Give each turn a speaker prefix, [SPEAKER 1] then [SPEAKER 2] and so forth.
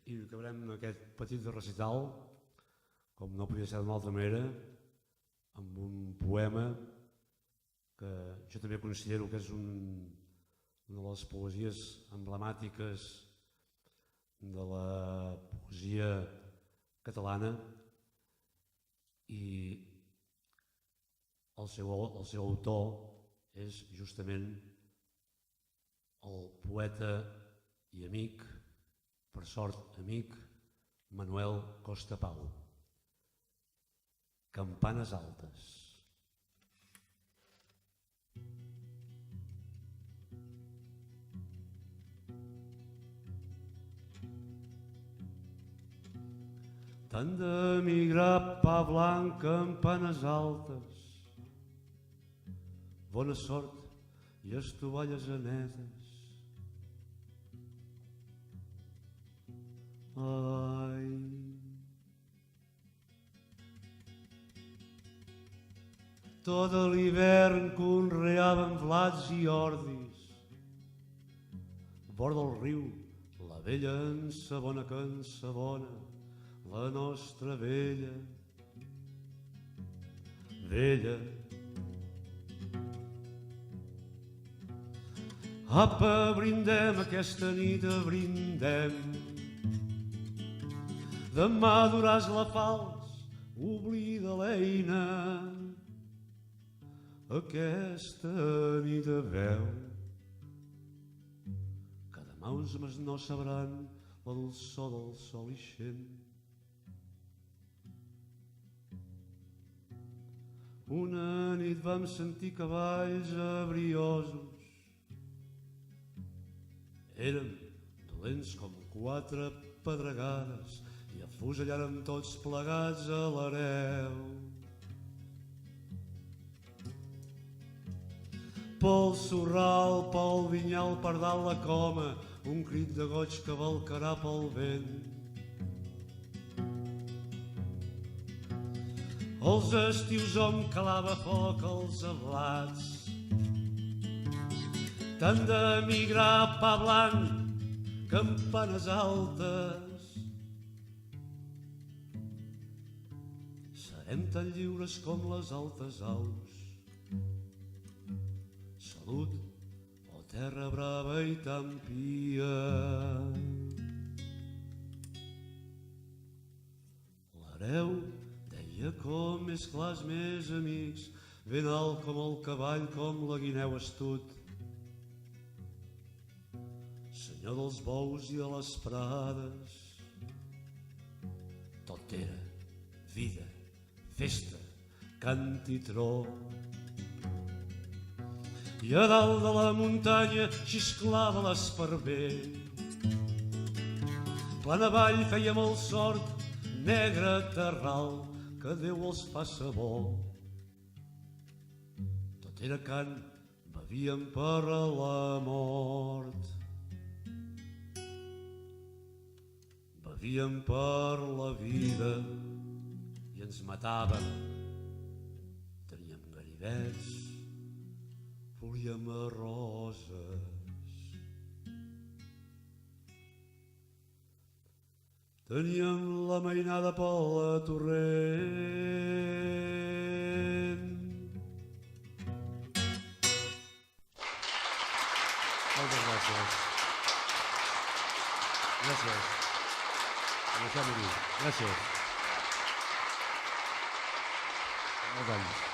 [SPEAKER 1] I acabarem aquest petit recital, com no podia ser d'una altra manera, amb un poema que jo també considero que és una de les poesies emblemàtiques de la poesia catalana i el seu autor és justament el poeta i amic, per sort amic, Manuel Costa Pau. Campanes altes. T'han d'emigrar pa blanc, campanes altes, bona sort i estovalles anetes. Ai, tot l'hivern conreàvem blats i ordis, vora del riu la vella ensabona que ensabona la nostra vella, vella. Apa, brindem aquesta nit, brindem. Demà duràs la falç, oblida l'eina. Aquesta nit de veu, que demà uns més no sabran la dolçor del sol ixent. Una nit vam sentir cavalls abriosos, érem dolents com 4 pedregades i afusellàrem tots plegats a l'hereu. Pel sorral, pel vinyal, per dalt la coma, un crit de goig que balcarà pel vent. Els estius hom calava foc als ablats. T'han d'emigrar pa blanc, campanes altes. Serem tan lliures com les altes aus. Salut, oh terra brava i tan pia. L'hereu deia com més clars, més amics, ben alt com el cavall, com la guineu astut. Senyor dels bous i de les prades, tot era vida, festa, cant i tro. I a dalt de la muntanya xisclava l'esparver. Plan avall fèiem el sort, negre terral, que Déu els fa sabor. Tot era cant, bevíem per la mort. Bevíem per la vida i ens matàvem. Teníem ganivets, volíem roses. Teníem la mainada pel torrent. Moltes gràcies. Gràcies. Gràcies. Gràcies. Molts anys.